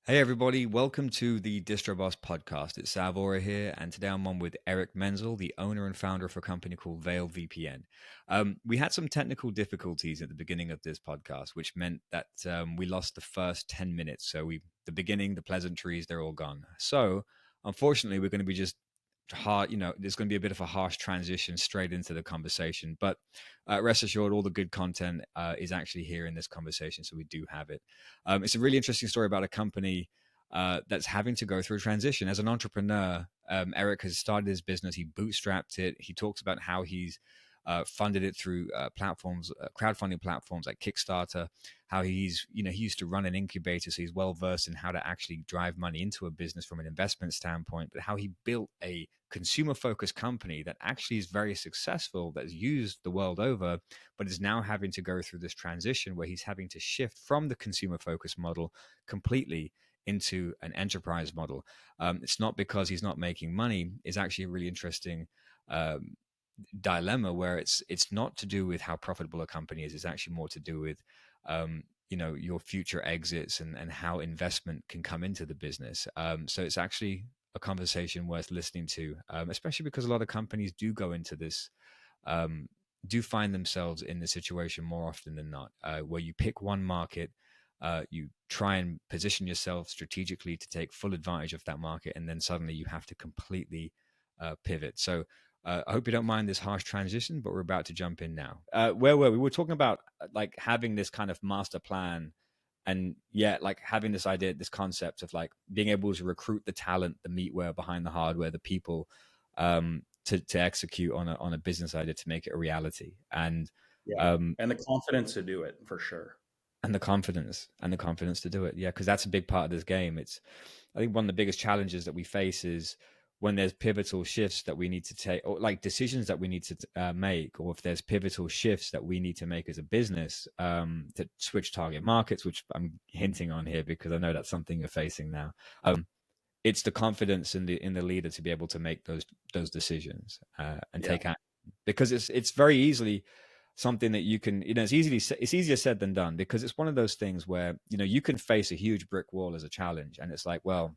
Hey everybody, welcome to the Distro Boss podcast. It's Salvora here, and today I'm on with Eric Menzel, the owner and founder of a company called Vale VPN. We had some technical difficulties at the beginning of this podcast, which meant that we lost the first 10 minutes. So the beginning, the pleasantries, they're all gone. So unfortunately, we're going to be just hard, there's going to be a bit of a harsh transition straight into the conversation, but rest assured, all the good content is actually here in this conversation, so we do have it. It's a really interesting story about a company that's having to go through a transition as an entrepreneur. Eric has started his business, he bootstrapped it. He talks about how he's funded it through platforms, crowdfunding platforms like Kickstarter. How he used to run an incubator, so he's well versed in how to actually drive money into a business from an investment standpoint. But how he built a consumer-focused company that actually is very successful, that's used the world over, but is now having to go through this transition where he's having to shift from the consumer-focused model completely into an enterprise model. It's not because he's not making money. It's actually a really interesting dilemma where it's not to do with how profitable a company is. It's actually more to do with your future exits and how investment can come into the business. So it's actually a conversation worth listening to, especially because a lot of companies do go into this, do find themselves in this situation more often than not, where you pick one market, you try and position yourself strategically to take full advantage of that market, and then suddenly you have to completely pivot. So I hope you don't mind this harsh transition, but we're about to jump in now. Where were we? We were talking about like having this kind of master plan, and like having this idea, this concept of like being able to recruit the talent, the meatware behind the hardware, the people, to execute on a business idea to make it a reality, and Yeah. um, And the confidence to do it for sure. the confidence to do it. Yeah, because that's a big part of this game. I think one of the biggest challenges that we face is when there's pivotal shifts that we need to take, or like decisions that we need to make, or if there's pivotal shifts that we need to make as a business, to switch target markets, which I'm hinting on here because I know that's something you're facing now. It's the confidence in the leader to be able to make those decisions and Yeah. take action, because it's very easily something that you can, it's easier said than done, because it's one of those things where you can face a huge brick wall as a challenge, and it's like, well,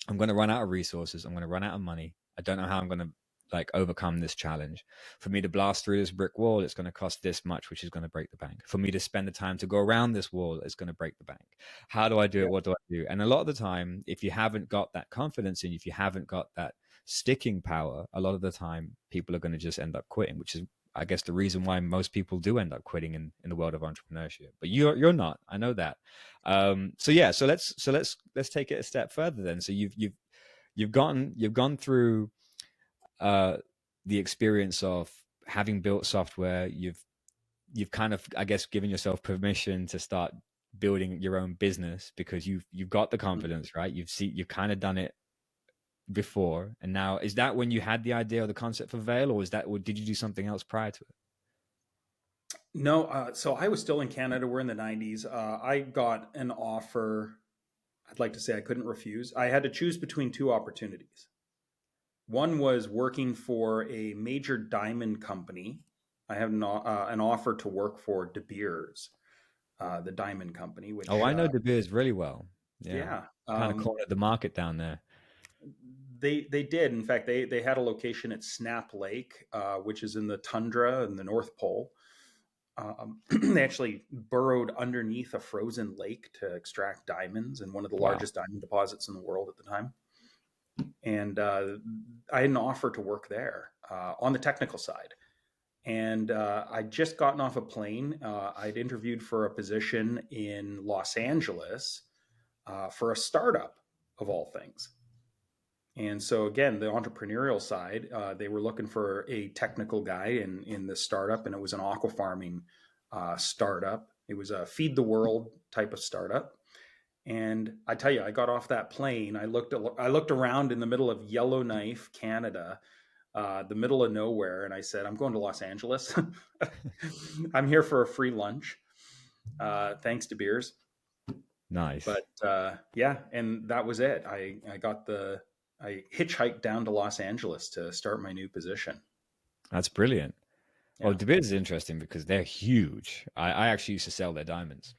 I'm going to run out of resources. I'm going to run out of money. I don't know how I'm going to like overcome this challenge. For me to blast through this brick wall, it's going to cost this much, which is going to break the bank. For me to spend the time to go around this wall, it's going to break the bank. How do I do Yeah. it? What do I do? And a lot of the time, if you haven't got that confidence in you, if you haven't got that sticking power, a lot of the time people are going to just end up quitting, which is, I guess, the reason why most people do end up quitting in the world of entrepreneurship. But you're not. I know that. So yeah, so let's take it a step further then. So you've gone through uh, the experience of having built software. You've kind of, I guess, given yourself permission to start building your own business because you've got the Mhm. confidence, right? You've kind of done it before, and now is that when you had the idea or the concept for Veil, or did you do something else prior to it? No, so I was still in Canada. We're in the 90s. I got an offer. I'd like to say I couldn't refuse. I had to choose between two opportunities. One was working for a major diamond company. I had an offer to work for De Beers, the diamond company, Oh, which, I know De Beers really well. Yeah, yeah, kind of cornered the market down there. they did. In fact, they had a location at Snap Lake, which is in the tundra in the North Pole. They actually burrowed underneath a frozen lake to extract diamonds in one of the Wow. largest diamond deposits in the world at the time. And I had an offer to work there on the technical side. And I'd just gotten off a plane. I'd interviewed for a position in Los Angeles for a startup, of all things. And so again, the entrepreneurial side, they were looking for a technical guy in the startup, and it was an aqua farming startup. It was a feed the world type of startup. And I tell you, I got off that plane. I looked around in the middle of Yellowknife, Canada, the middle of nowhere, and I said, "I'm going to Los Angeles. I'm here for a free lunch, thanks to beers." Nice. But yeah, and that was it. I hitchhiked down to Los Angeles to start my new position. That's brilliant. Well, Yeah. De Beers is interesting because they're huge. I actually used to sell their diamonds.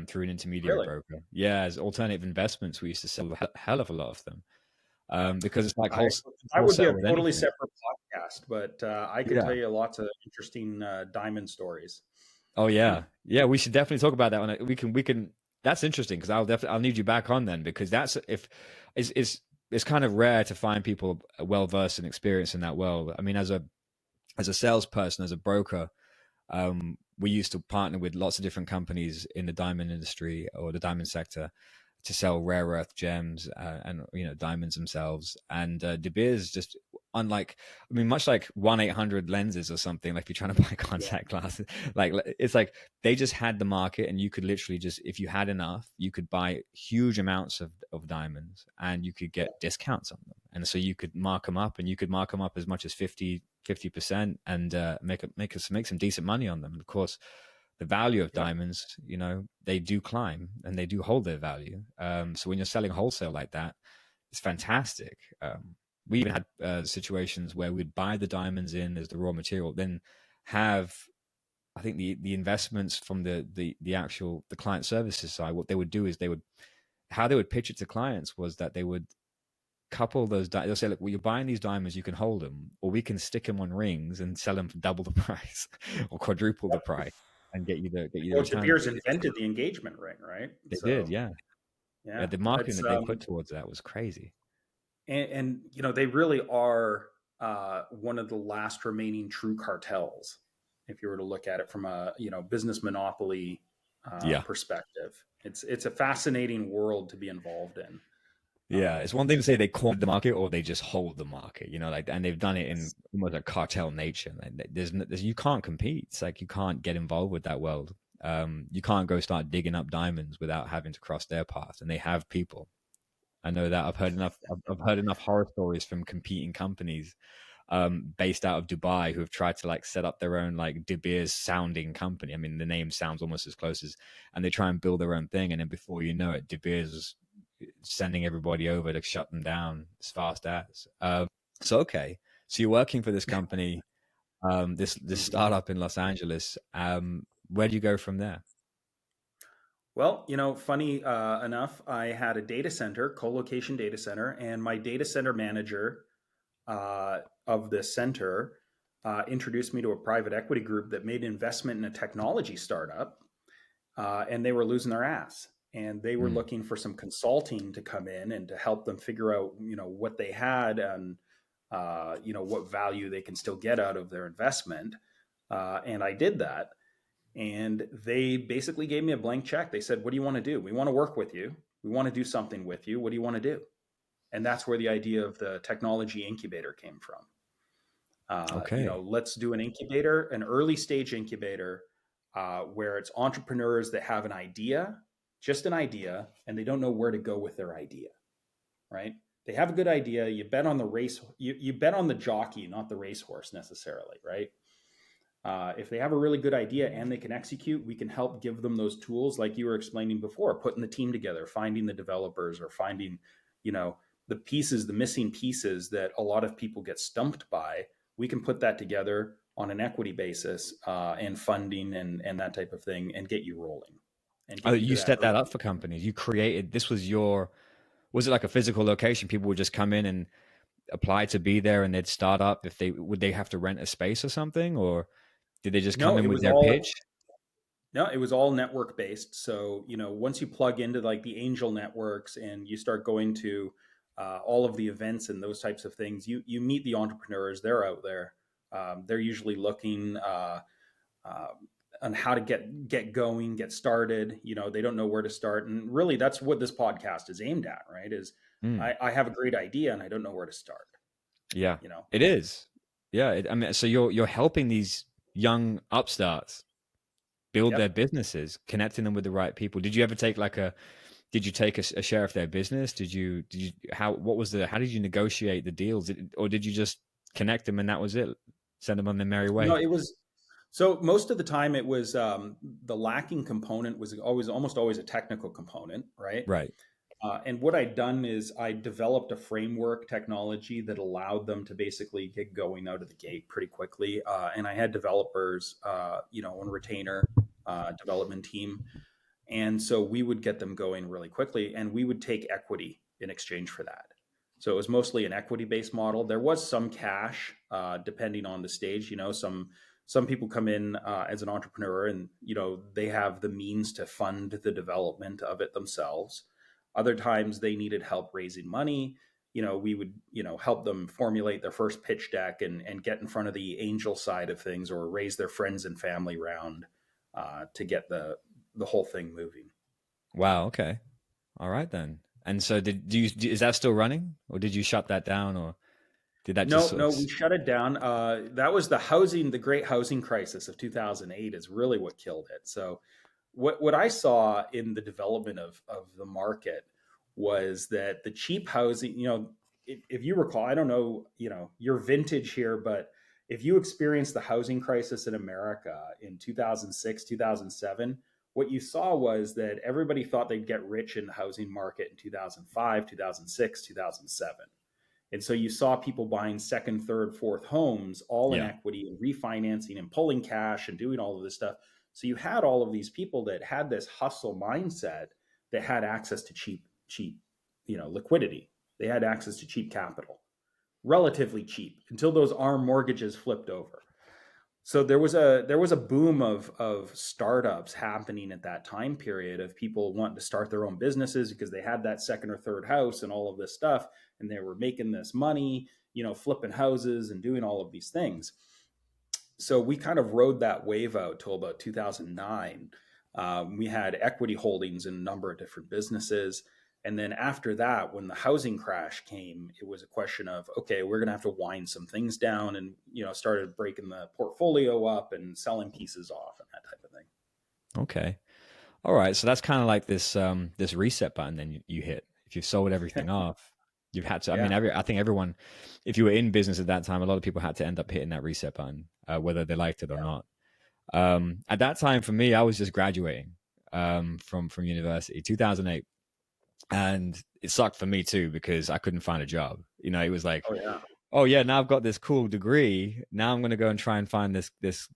through an intermediary Really? broker. Yeah, as alternative investments, we used to sell a hell of a lot of them because it's like I that would be wholesale a with totally anything. separate podcast, but I could tell Yeah. you lots of interesting diamond stories. Oh yeah, yeah. We should definitely talk about that one. We can. That's interesting because I'll need you back on then because that's if it's kind of rare to find people well versed and experienced in that world. I mean, as a salesperson, as a broker, we used to partner with lots of different companies in the diamond industry or the diamond sector to sell rare earth gems and diamonds themselves. And De Beers just unlike, I mean, much like 1-800 lenses or something. Like if you're trying to buy Yeah. contact glasses, like it's like they just had the market, and you could literally just, if you had enough, you could buy huge amounts of diamonds, and you could get discounts on them. And so you could mark them up, and you could mark them up as much as 50% and make some decent money on them. And of course, the value of Yep. diamonds, they do climb and they do hold their value. So when you're selling wholesale like that, it's fantastic. We even had situations where we'd buy the diamonds in as the raw material, then have, I think, the investments from the actual the client services side. What they would do is how they would pitch it to clients was that they would couple those. They'll say, look, well, you're buying these diamonds, you can hold them, or we can stick them on rings and sell them for double the price or quadruple the price and get you the Well, De return on Beers it. invented the engagement ring, right? They did, So yeah. Yeah, yeah, the marketing it's that they put towards that was crazy. and they really are one of the last remaining true cartels. If you were to look at it from a business monopoly Yeah. perspective, it's a fascinating world to be involved in. Yeah, it's one thing to say they cornered the market or they just hold the market, like, and they've done it in almost a cartel nature. Like, you can't compete. It's like you can't get involved with that world. You can't go start digging up diamonds without having to cross their path, and they have people. I know that I've heard enough. I've heard enough horror stories from competing companies based out of Dubai who have tried to like set up their own like De Beers sounding company. I mean, the name sounds almost as close as, and they try and build their own thing, and then before you know it, De Beers is sending everybody over to shut them down as fast as. So okay, so you're working for this company, this Mhm. startup in Los Angeles. Where do you go from there? Well, funny enough, I had a data center, co-location data center, and my data center manager of this center introduced me to a private equity group that made an investment in a technology startup, and they were losing their ass. And they were Mm. looking for some consulting to come in and to help them figure out, what they had and, what value they can still get out of their investment. And I did that. And they basically gave me a blank check. They said, "What do you want to do? We want to work with you. We want to do something with you. What do you want to do?" And that's where the idea of the technology incubator came from. Okay. Let's do an incubator, an early stage incubator, where it's entrepreneurs that have an idea, just an idea, and they don't know where to go with their idea, right? They have a good idea. You bet on the race. You bet on the jockey, not the racehorse necessarily, right? If they have a really good idea and they can execute, we can help give them those tools, like you were explaining before, putting the team together, finding the developers, or finding, the pieces, the missing pieces that a lot of people get stumped by. We can put that together on an equity basis and funding and that type of thing, and get you rolling and Oh, get you to you that set that up early. for companies. You created, this was your, was it like a physical location? People would just come in and apply to be there, and they'd start up. If they would, they have to rent a space or something, or did they just come No, in it with was their all pitch? No, it was all network based. So, once you plug into like the angel networks and you start going to all of the events and those types of things, you meet the entrepreneurs. They're out there. They're usually looking uh, on how to get going, get started. They don't know where to start, and really, that's what this podcast is aimed at, right? Is Mm, I have a great idea and I don't know where to start. yeah, You know, it is. Yeah, I mean, so you're helping these young upstarts build their yep. businesses, connecting them with the right people. Did you ever take like a? Did you take a share of their business? Did you how? What was the? How did you negotiate the deals? Or did you just connect them and that was it? Send them on their merry No, way. it was so most of the time it was the lacking component was almost always a technical component, right? Right. And what I'd done is I developed a framework technology that allowed them to basically get going out of the gate pretty quickly. And I had developers, on retainer, development team, And so we would get them going really quickly, and we would take equity in exchange for that. So it was mostly an equity based model. There was some cash, depending on the stage. Some people come in as an entrepreneur, and they have the means to fund the development of it themselves. Other times they needed help raising money. We would help them formulate their first pitch deck and get in front of the angel side of things, or raise their friends and family round to get the whole thing moving. Wow. Okay. All right then. And so is that still running, or did you shut that down, or did that just No, sort no, of? we shut it down. That was the great housing crisis of 2008 is really what killed it. So what I saw in the development of the market was that the cheap housing, if you recall, I don't know, your vintage here, but if you experienced the housing crisis in America in 2006, 2007, what you saw was that everybody thought they'd get rich in the housing market in 2005, 2006, 2007. And so you saw people buying second, third, fourth homes, all in Yeah. equity and refinancing and pulling cash and doing all of this stuff. So you had all of these people that had this hustle mindset that had access to cheap, liquidity. They had access to cheap capital, relatively cheap, until those ARM mortgages flipped over. So there was a boom of startups happening at that time period, of people wanting to start their own businesses because they had that second or third house and all of this stuff, and they were making this money, flipping houses and doing all of these things. So we kind of rode that wave out till about 2009. We had equity holdings in a number of different businesses. And then after that, when the housing crash came, it was a question of, okay, we're going to have to wind some things down, and, started breaking the portfolio up and selling pieces off and that type of thing. Okay. All right. So that's kind of like this reset button then you hit. If you've sold everything off, you've had to. I mean, Yeah. I think everyone, if you were in business at that time, a lot of people had to end up hitting that reset button, whether they liked it or Yeah. not. At that time, for me, I was just graduating from university, 2008, and it sucked for me too because I couldn't find a job. It was like, Oh, yeah. oh yeah, now I've got this cool degree. Now I'm going to go and try and find this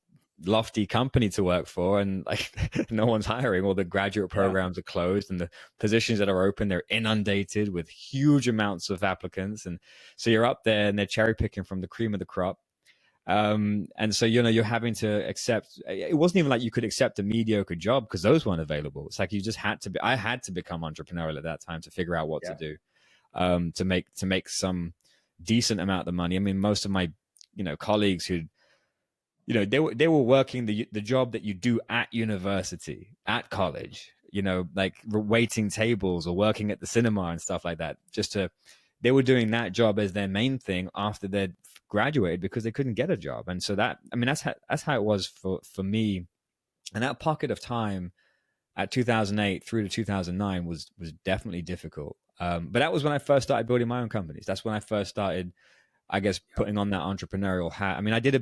lofty company to work for, and like no one's hiring. All the graduate Yeah. programs are closed, and the positions that are open, they're inundated with huge amounts of applicants, and so you're up there and they're cherry picking from the cream of the crop. And so you're having to accept. It wasn't even like you could accept a mediocre job because those weren't available. It's like you just had to be. I had to become entrepreneurial at that time to figure out what to Yeah. do, to make some decent amount of money. I mean, most of my colleagues who they were working the job that you do at university, at college, like waiting tables or working at the cinema and stuff like that. They were doing that job as their main thing after they'd graduated because they couldn't get a job. And so that's how it was for me. And that pocket of time at 2008 through to 2009 was definitely difficult. But that was when I first started building my own companies. That's when I first started, I guess, Yep. putting on that entrepreneurial hat. I mean, I did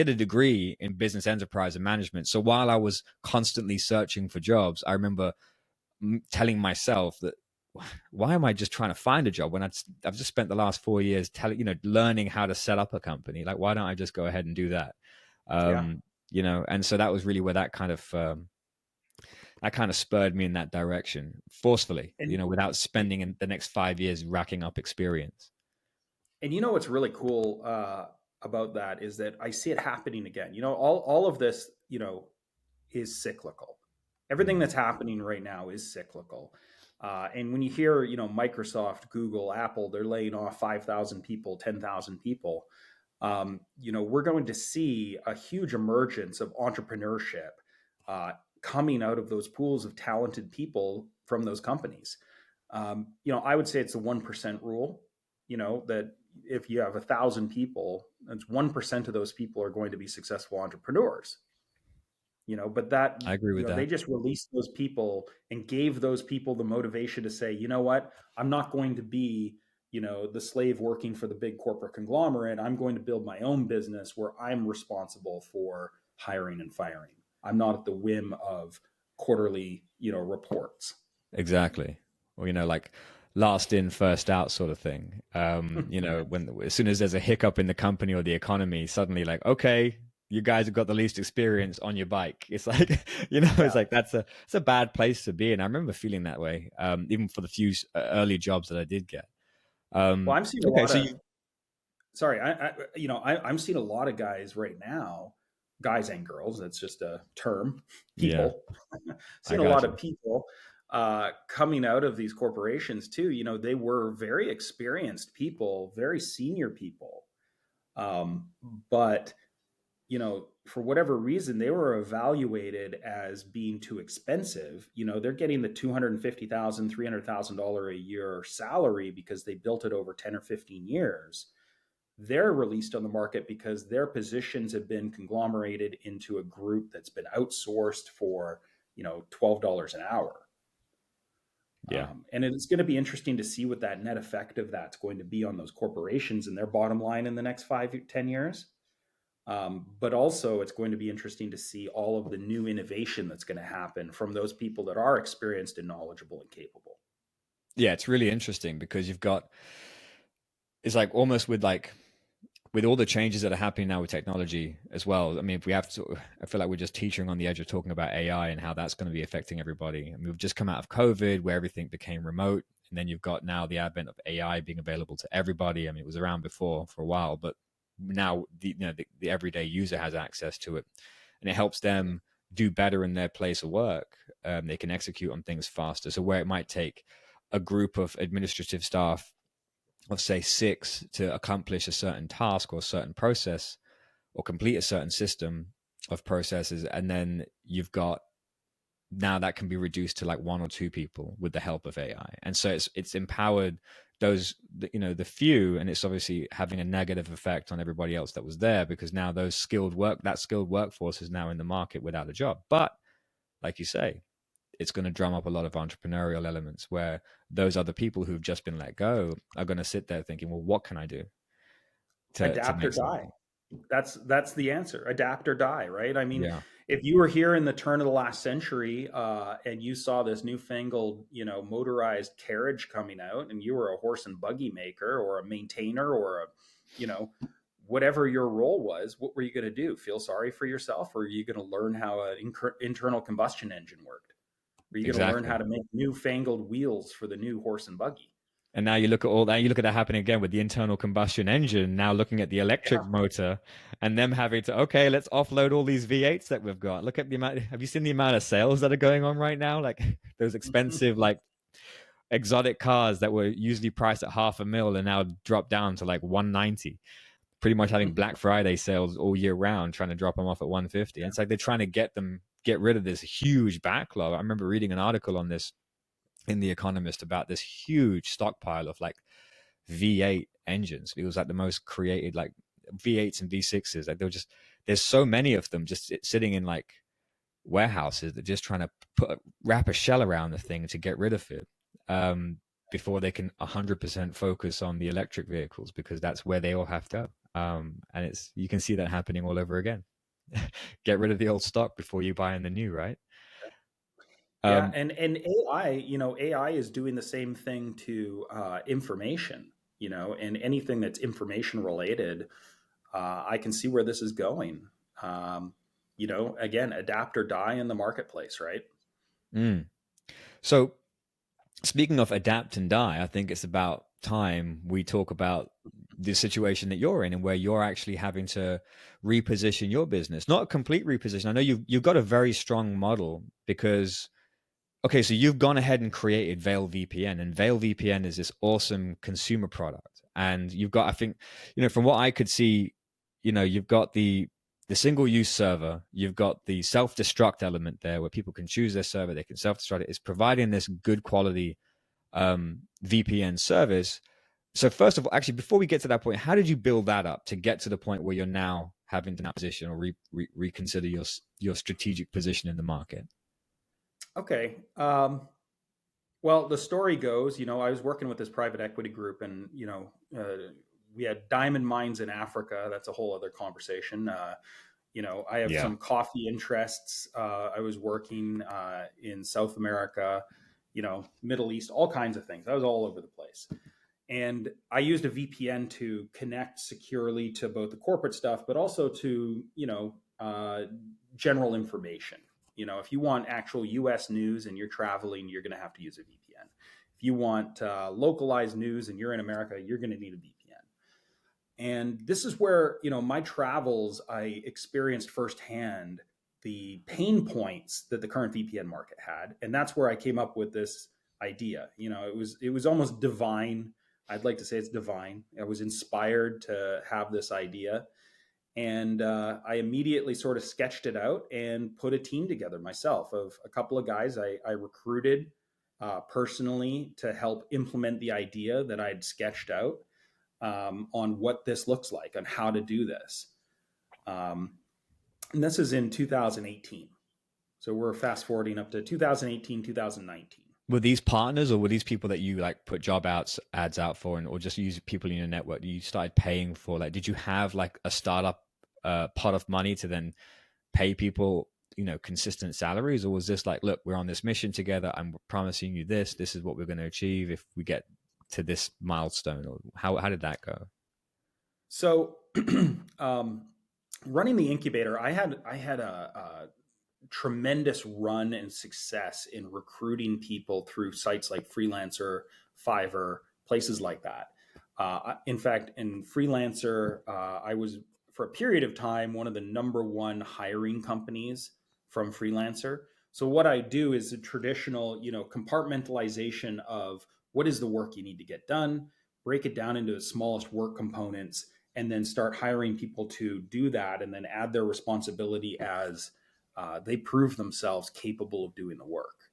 a degree in business enterprise and management. So while I was constantly searching for jobs, I remember telling myself that, why am I just trying to find a job when I've just spent the last 4 years learning how to set up a company? Like, why don't I just go ahead and do that? Yeah. And so that was really where that kind of spurred me in that direction forcefully, And without spending in the next 5 years racking up experience. what's really cool about that is that I see it happening again. All of this, is cyclical. Everything Mm. that's happening right now is cyclical. And when you hear, Microsoft, Google, Apple, they're laying off 5,000 people, 10,000 people. We're going to see a huge emergence of entrepreneurship uh, coming out of those pools of talented people from those companies. I would say it's the 1% rule. That if you have 1,000 people, that's 1% of those people are going to be successful entrepreneurs. But that, I agree with they that. just released those people and gave those people the motivation to say, you know what, I'm not going to be, the slave working for the big corporate conglomerate. I'm going to build my own business where I'm responsible for hiring and firing. I'm not at the whim of quarterly, reports. Exactly. Or, like last in, first out sort of thing. When as soon as there's a hiccup in the company or the economy, suddenly like, okay, you guys have got the least experience on your bike. It's like, it's Yeah. like it's a bad place to be. And I remember feeling that way, even for the few early jobs that I did get. Well, I'm seeing a Okay, lot so of, you, sorry, I'm seeing a lot of guys right now, guys and girls, that's just a term, yeah, people, I seeing a got lot of you. people coming out of these corporations too. They were very experienced people, very senior people. Um, but for whatever reason, they were evaluated as being too expensive. They're getting the $250,000, $300,000 a year salary because they built it over 10 or 15 years. They're released on the market because their positions have been conglomerated into a group that's been outsourced for, $12 an hour. Yeah. And it's going to be interesting to see what that net effect of that's going to be on those corporations and their bottom line in the next 5, 10 years. But also, it's going to be interesting to see all of the new innovation that's going to happen from those people that are experienced and knowledgeable and capable. Yeah, it's really interesting because it's like almost with all the changes that are happening now with technology as well. I mean, if we have to, I feel like we're just teetering on the edge of talking about AI and how that's going to be affecting everybody. I mean, we've just come out of COVID where everything became remote. And then you've got now the advent of AI being available to everybody. I mean, it was around before for a while, but now the everyday user has access to it, and it helps them do better in their place of work. They can execute on things faster. So where it might take a group of administrative staff of say six to accomplish a certain task or a certain process or complete a certain system of processes, and then you've got now that can be reduced to like one or two people with the help of AI. And so it's empowered those the few, and it's obviously having a negative effect on everybody else that was there, because now that skilled workforce is now in the market without a job. But like you say, it's going to drum up a lot of entrepreneurial elements where those other people who've just been let go are going to sit there thinking, well, what can I do to Adapt or make die. something? That's the answer. Adapt or die, right? I mean, Yeah. if you were here in the turn of the last century and you saw this newfangled, motorized carriage coming out, and you were a horse and buggy maker or a maintainer or you know, whatever your role was, what were you going to do? Feel sorry for yourself, or are you going to learn how an internal combustion engine worked? Are you going to learn how Exactly. to make newfangled wheels for the new horse and buggy? And now you look at all that, you look at that happening again with the internal combustion engine, now looking at the electric Yeah. motor and them having to, okay, let's offload all these V8s that we've got. Look at the amount, have you seen the amount of sales that are going on right now? Like those expensive, like exotic cars that were usually priced at half a mil and now dropped down to like 190, pretty much having Black Friday sales all year round, trying to drop them off at 150. And it's like they're trying to get rid of this huge backlog. I remember reading an article on this in The Economist about this huge stockpile of like V8 engines. It was like the most created like V8s and V6s. Like there's so many of them just sitting in like warehouses that just trying to wrap a shell around the thing to get rid of it. Um, Before they can 100% focus on the electric vehicles, because that's where they all have to go. And you can see that happening all over again. Get rid of the old stock before you buy in the new, right? Yeah, Um, and AI, AI is doing the same thing to information, and anything that's information related. I can see where this is going. Again, adapt or die in the marketplace, right? mm. So speaking of adapt and die, I think it's about time we talk about the situation that you're in and where you're actually having to reposition your business. Not a complete reposition. I know you've got a very strong model because okay, so you've gone ahead and created Vale VPN, and Vale VPN is this awesome consumer product. And you've got, I think, from what I could see, you've got the single use server, you've got the self destruct element there where people can choose their server, they can self destruct it. It's providing this good quality VPN service. So first of all, actually, before we get to that point, how did you build that up to get to the point where you're now having to now position or reconsider your strategic position in the market? Okay. Well, the story goes, I was working with this private equity group, and we had diamond mines in Africa. That's a whole other conversation. I have Yeah. some coffee interests. I was working in South America, Middle East, all kinds of things. I was all over the place. And I used a VPN to connect securely to both the corporate stuff, but also to, general information. You know, if you want actual US news and you're traveling, you're going to have to use a VPN. If you want localized news and you're in America, you're going to need a VPN. And this is where, you know, my travels, I experienced firsthand the pain points that the current VPN market had. And that's where I came up with this idea. You know, it was almost divine. I'd like to say it's divine. I was inspired to have this idea. And I immediately sort of sketched it out and put a team together myself of a couple of guys I recruited personally to help implement the idea that I'd sketched out on what this looks like, on how to do this. And this is in 2018. So we're fast forwarding up to 2018, 2019. Were these partners, or were these people that you like put ads out for, or just use people in your network you started paying for? Like, did you have like a startup pot of money to then pay people, you know, consistent salaries, or was this like, look, we're on this mission together, I'm promising you this is what we're going to achieve if we get to this milestone? Or how did that go? So running the incubator, I had a tremendous run and success in recruiting people through sites like Freelancer, Fiverr, places like that. In fact, in Freelancer, I was for a period of time one of the #1 hiring companies from Freelancer. So what I do is a traditional, you know, compartmentalization of what is the work you need to get done, break it down into the smallest work components, and then start hiring people to do that, and then add their responsibility as they prove themselves capable of doing the work.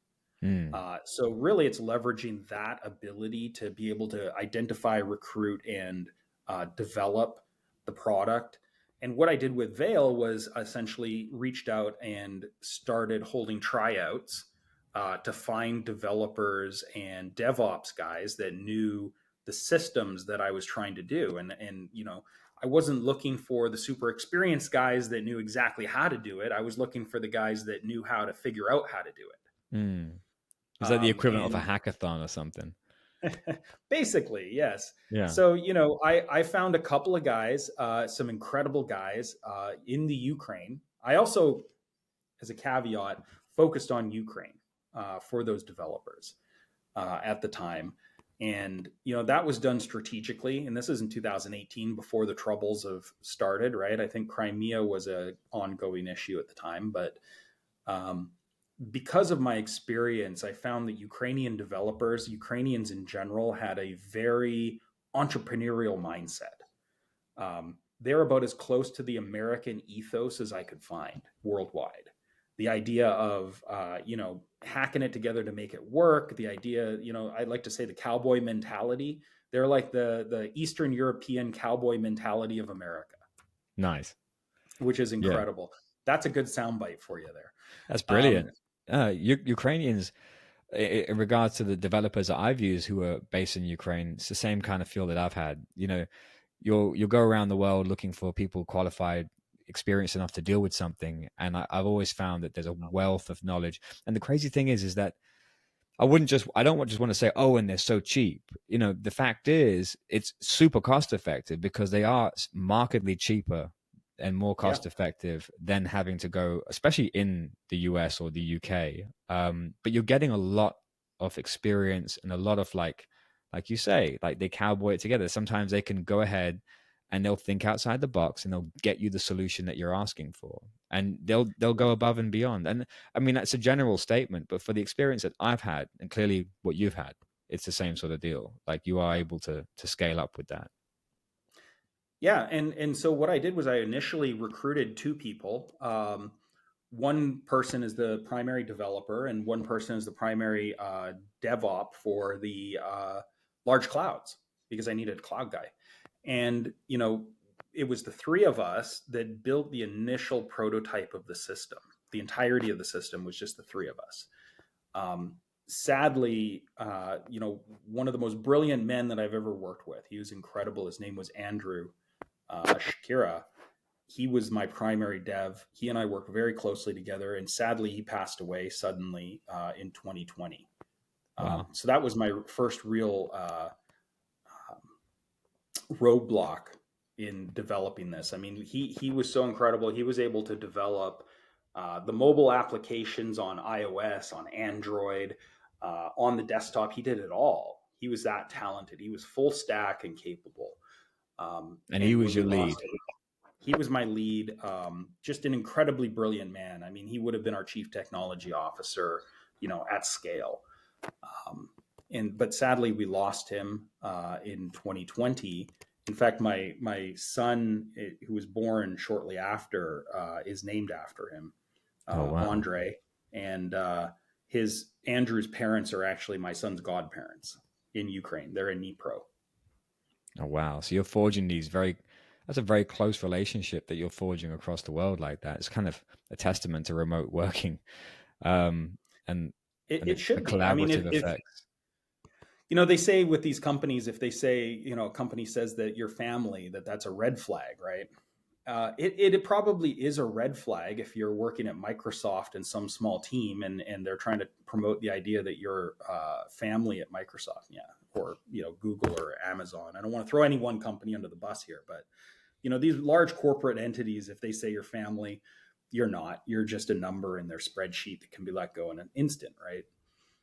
So really it's leveraging that ability to be able to identify, recruit, and develop the product. And what I did with Vale was essentially reached out and started holding tryouts to find developers and DevOps guys that knew the systems that I was trying to do. And you know, I wasn't looking for the super experienced guys that knew exactly how to do it. I was looking for the guys that knew how to figure out how to do it. Is that the equivalent of a And hackathon or something? basically, yes. Yeah. So, you know, I found a couple of guys, some incredible guys in the Ukraine. I also, as a caveat, focused on Ukraine for those developers at the time. And, you know, that was done strategically. And this is in 2018 before the troubles have started, right? I think Crimea was an ongoing issue at the time. But because of my experience, I found that Ukrainian developers, Ukrainians in general, had a very entrepreneurial mindset. They're about as close to the American ethos as I could find worldwide. The idea of, you know, hacking it together to make it work. The idea, you know, I'd like to say the cowboy mentality. They're like the Eastern European cowboy mentality of America. Nice. Which is Yeah. incredible. That's a good soundbite for you there. That's brilliant. Ukrainians, in regards to the developers that I've used who are based in Ukraine, it's the same kind of feel that I've had. You know, you'll go around the world looking for people qualified, experienced enough to deal with something, and I've always found that there's a wealth of knowledge. And the crazy thing is that I don't just want to say, oh, and they're so cheap. You know, the fact is it's super cost effective because they are markedly cheaper and more cost effective than having to go, especially in the US or the UK. But you're getting a lot of experience and a lot of like you say, like they cowboy it together. Sometimes they can go ahead and they'll think outside the box and they'll get you the solution that you're asking for. And they'll go above and beyond. And I mean, that's a general statement, but for the experience that I've had, and clearly what you've had, it's the same sort of deal. Like you are able to scale up with that. Yeah, and so what I did was I initially recruited 2 people. One person is the primary developer, and one person is the primary DevOps for the large clouds because I needed a cloud guy. And you know, it was the 3 of us that built the initial prototype of the system. The entirety of the system was just the 3 of us. Sadly, you know, one of the most brilliant men that I've ever worked with, he was incredible. His name was Andrew Shakira. He was my primary dev. He and I worked very closely together, and sadly, he passed away suddenly in 2020. Wow. So that was my first real roadblock in developing this. I mean, he was so incredible. He was able to develop the mobile applications on iOS, on Android, on the desktop. He did it all. He was that talented. He was full stack and capable. And he And was when we your lost lead. him, he was my lead. Just an incredibly brilliant man. I mean, he would have been our chief technology officer, at scale. Um, but sadly, we lost him in 2020. In fact, my son, who was born shortly after, is named after him, Oh wow. Andre, and his Andrew's parents are actually my son's godparents in Ukraine. They're in Dnipro. Oh wow. So you're forging these very that's a very close relationship that you're forging across the world like that. It's kind of a testament to remote working, um, and It the should be. I mean, collaborative if effects. they say with these companies, if they say, a company says that you're family, that's a red flag, right? It probably is a red flag if you're working at Microsoft in some small team and they're trying to promote the idea that you're family at Microsoft, yeah, or Google or Amazon. I don't want to throw any one company under the bus here, but these large corporate entities, if they say you're family, you're not. You're just a number in their spreadsheet that can be let go in an instant, right?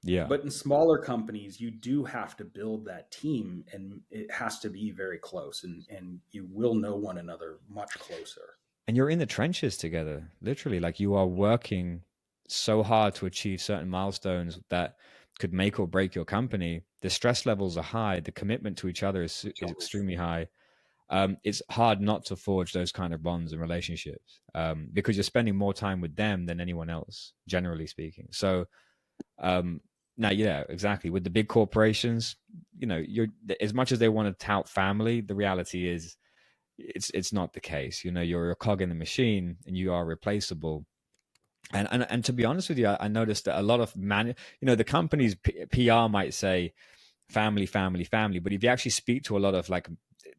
Yeah. But in smaller companies, you do have to build that team, and it has to be very close, and you will know one another much closer. And you're in the trenches together, literally. Like you are working so hard to achieve certain milestones that could make or break your company. The stress levels are high. The commitment to each other is extremely high. It's hard not to forge those kind of bonds and relationships because you're spending more time with them than anyone else, generally speaking. So um, now, yeah, exactly. With the big corporations, you're as much as they want to tout family, the reality is it's not the case. You're a cog in the machine, and you are replaceable. And to be honest with you, I noticed that a lot of the company's PR might say family, family, family, but if you actually speak to a lot of like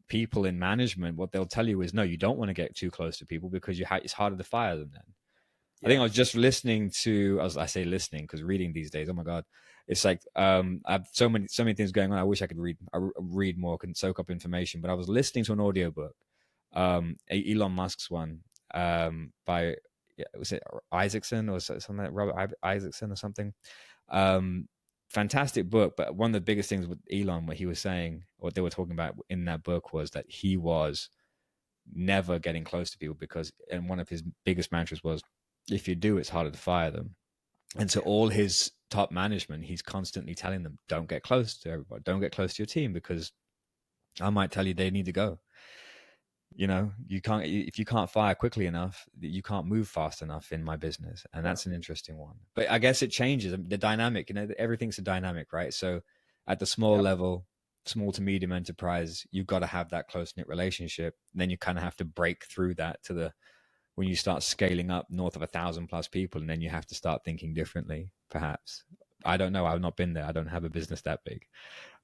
people in management, what they'll tell you is no, you don't want to get too close to people because it's harder to fire them then. I think I was Yes. just listening to, as I say listening, because reading these days, oh my God, it's like I have so many things going on. I wish I could read more, can soak up information, but I was listening to an audiobook, Elon Musk's one, by, yeah, was it Isaacson or something like Robert Isaacson or something? Um, Fantastic book, but one of the biggest things with Elon, what he was saying, what they were talking about in that book was that he was never getting close to people because, and one of his biggest mantras was, if you do, it's harder to fire them. And so Yeah. all his top management, he's constantly telling them, don't get close to everybody, don't get close to your team because I might tell you they need to go. You can't, if you can't fire quickly enough, you can't move fast enough in my business. And Yeah. that's an interesting one. But I guess it changes the dynamic, everything's a dynamic, right? So at the small Yep. level, small to medium enterprise, you've got to have that close knit relationship. And then you kind of have to break through that to the when you start scaling up north of 1,000+ people, and then you have to start thinking differently, perhaps. I don't know. I've not been there. I don't have a business that big.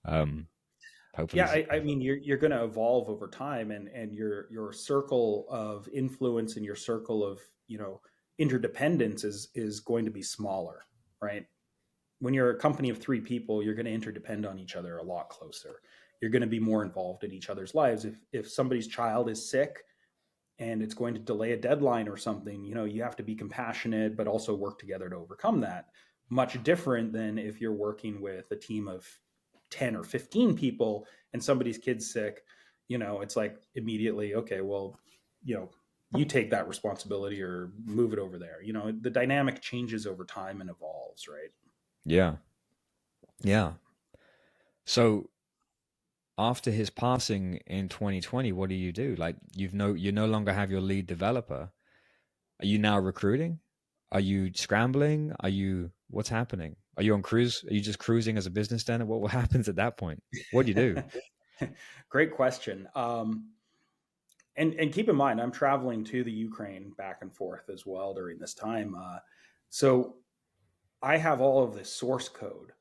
Um, Hopefully, Yeah. I mean, you're going to evolve over time, and your circle of influence and your circle of interdependence is going to be smaller, right? When you're a company of three people, you're going to interdepend on each other a lot closer. You're going to be more involved in each other's lives. If somebody's child is sick and it's going to delay a deadline or something, you have to be compassionate, but also work together to overcome that. Much different than if you're working with a team of 10 or 15 people and somebody's kid's sick, it's like immediately, okay, well, you take that responsibility or move it over there. The dynamic changes over time and evolves, right? yeah, yeah. So after his passing in 2020, what do you do? Like you no longer have your lead developer. Are you now recruiting? Are you scrambling? What's happening? Are you on cruise? Are you just cruising as a business then? What happens at that point? What do you do? Great question. And keep in mind, I'm traveling to the Ukraine back and forth as well during this time. So I have all of this source code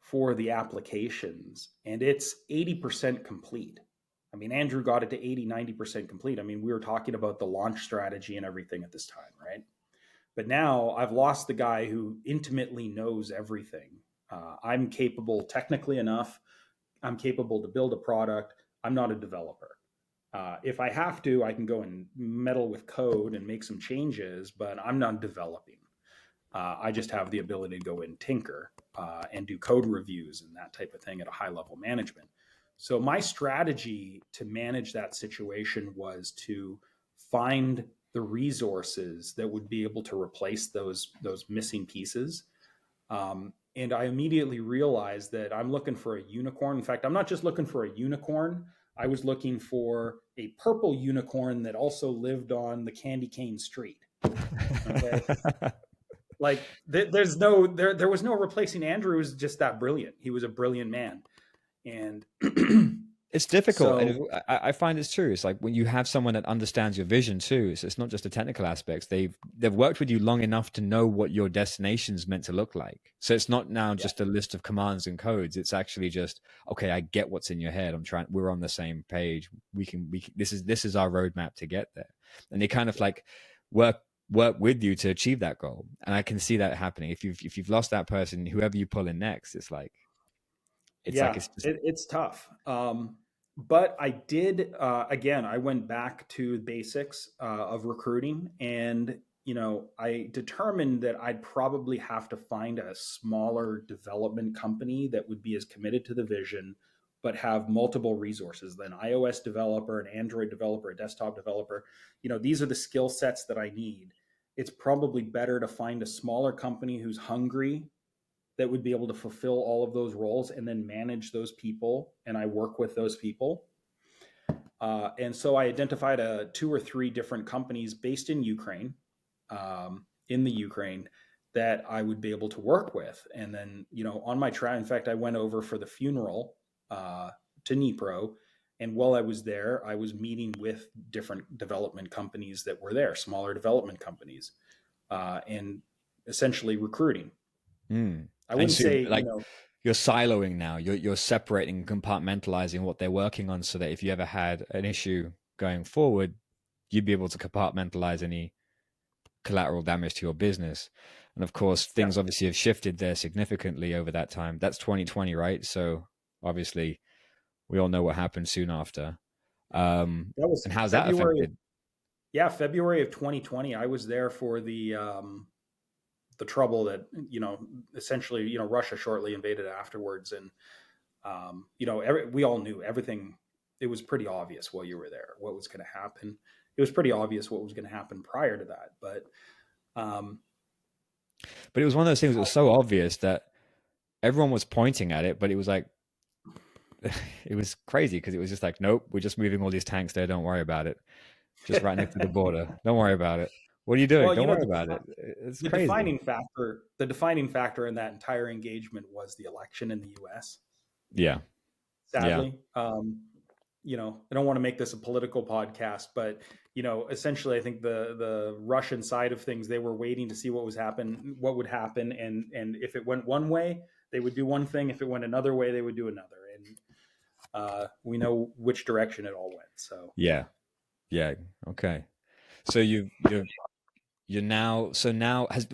for the applications, and it's 80% complete. I mean, Andrew got it to 80, 90% complete. I mean, we were talking about the launch strategy and everything at this time, right? But now I've lost the guy who intimately knows everything. I'm capable technically enough. I'm capable to build a product. I'm not a developer. If I have to, I can go and meddle with code and make some changes, but I'm not developing. I just have the ability to go and tinker and do code reviews and that type of thing at a high level management. So my strategy to manage that situation was to find the resources that would be able to replace those missing pieces. And I immediately realized that I'm looking for a unicorn. In fact, I'm not just looking for a unicorn. I was looking for a purple unicorn that also lived on the candy cane street. Okay. Like there was no replacing Andrew. Was just that brilliant. He was a brilliant man. And It's difficult. so, And I find it's true. It's like when you have someone that understands your vision too. So it's not just the technical aspects. They've worked with you long enough to know what your destination is meant to look like. So it's not now yeah, just a list of commands and codes. It's actually just, okay, I get what's in your head. We're on the same page. We can, this is our roadmap to get there. And they kind of like work with you to achieve that goal. And I can see that happening. If you've lost that person, whoever you pull in next, yeah, it's just, it's tough. But I did, again, I went back to basics of recruiting, and I determined that I'd probably have to find a smaller development company that would be as committed to the vision, but have multiple resources than iOS developer, an Android developer, a desktop developer. These are the skill sets that I need. It's probably better to find a smaller company who's hungry, that would be able to fulfill all of those roles and then manage those people. And I work with those people. And so I identified 2 or 3 different companies based in Ukraine, in the Ukraine, that I would be able to work with. And then, on my trial, in fact, I went over for the funeral to Dnipro. And while I was there, I was meeting with different development companies that were there, smaller development companies, and essentially recruiting. I and wouldn't so say, like you're siloing now. You're separating, compartmentalizing what they're working on, so that if you ever had an issue going forward, you'd be able to compartmentalize any collateral damage to your business. And of course, yeah, things obviously have shifted there significantly over that time. That's 2020, right? So obviously, we all know what happened soon after. that was And how's that February. affected? Yeah, February of 2020. I was there for the trouble that essentially Russia shortly invaded afterwards, and we all knew everything. It was pretty obvious while you were there what was going to happen. It was pretty obvious what was going to happen prior to that, um, But it was one of those things that was so obvious that everyone was pointing at it, but it was like it was crazy because it was just like, nope, we're just moving all these tanks there. Don't worry about it. Just right next to the border. Don't worry about it. What are you doing? well, Don't worry about it. It's crazy. the defining factor in that entire engagement was the election in the U.S. Yeah. Yeah. Sadly, I don't want to make this a political podcast, but essentially, I think the Russian side of things, they were waiting to see what would happen, and if it went one way, they would do one thing. If it went another way, they would do another, and we know which direction it all went. So Yeah. Yeah. Okay. So you're now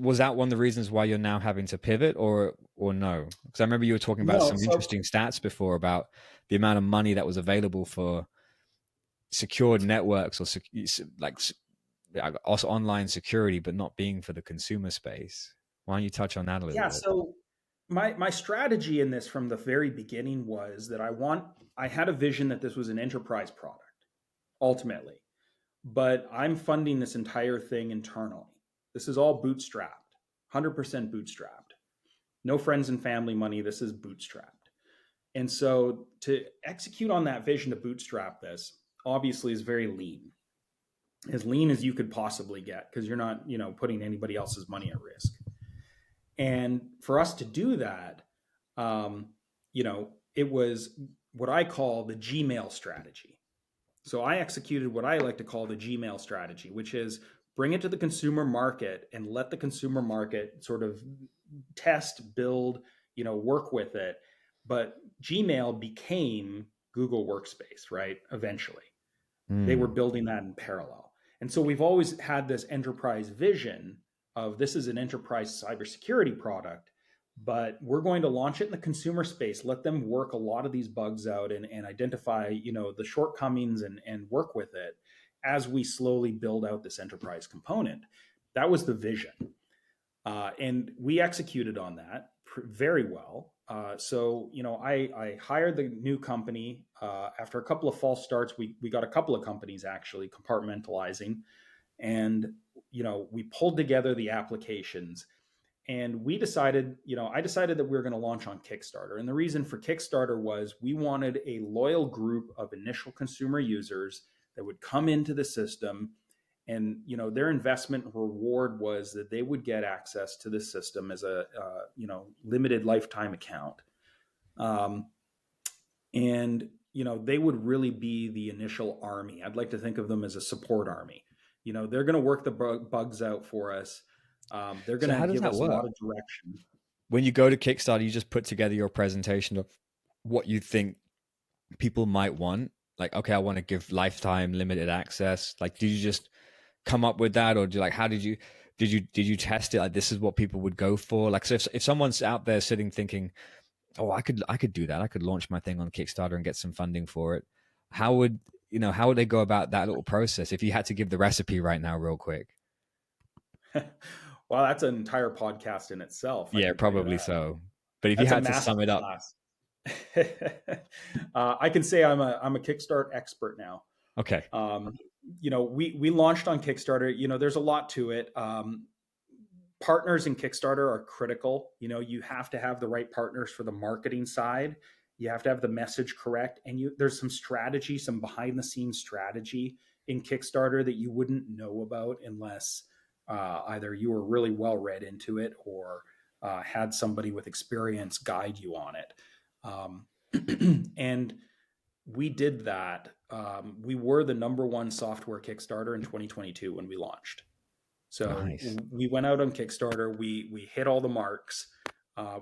was that one of the reasons why you're now having to pivot or no? Because I remember you were talking about no, some so interesting stats before about the amount of money that was available for secured networks or like also online security, but not being for the consumer space. Why don't you touch on that a little yeah, bit? so my strategy in this from the very beginning was that I had a vision that this was an enterprise product ultimately, but I'm funding this entire thing internally. This is all bootstrapped, 100% bootstrapped. No friends and family money. This is bootstrapped. And so to execute on that vision to bootstrap this obviously is very as lean as you could possibly get, because you're not, putting anybody else's money at risk. And for us to do that, it was what I call the Gmail strategy. So I executed what I like to call the Gmail strategy, which is bring it to the consumer market and let the consumer market sort of test, build, work with it. But Gmail became Google Workspace, right? Eventually, they were Mm. building that in parallel. And so we've always had this enterprise vision of this is an enterprise cybersecurity product, but we're going to launch it in the consumer space, let them work a lot of these bugs out and identify, the shortcomings and work with it as we slowly build out this enterprise component. That was the vision. And we executed on that very well. I hired the new company after a couple of false starts. We got a couple of companies actually compartmentalizing, and we pulled together the applications, and I decided that we were going to launch on Kickstarter. And the reason for Kickstarter was we wanted a loyal group of initial consumer users that would come into the system, and their investment reward was that they would get access to the system as a limited lifetime account, and they would really be the initial army. I'd like to think of them as a support army. They're going to work the bugs out for us. They're So going how to does give that us a work? lot of direction. When you go to Kickstarter, you just put together your presentation of what you think people might want. Like, okay, I want to give lifetime limited access. Like, did you just come up with that, or how did you test it? Like, this is what people would go for. Like, so if someone's out there sitting thinking, oh, I could do that. I could launch my thing on Kickstarter and get some funding for it. How would they go about that little process if you had to give the recipe right now, real quick? Well, that's an entire podcast in itself. I Yeah, can tell you probably that. so. But if you That's a had to master sum it up, class. I can say I'm a Kickstart expert now. okay. We launched on Kickstarter. There's a lot to it. Partners in Kickstarter are critical. You have to have the right partners for the marketing side. You have to have the message correct, and there's some strategy, some behind the scenes strategy in Kickstarter that you wouldn't know about unless either you were really well read into it or had somebody with experience guide you on it. And we did that. We were the number one software Kickstarter in 2022 when we launched. So Nice. we went out on Kickstarter. We hit all the marks.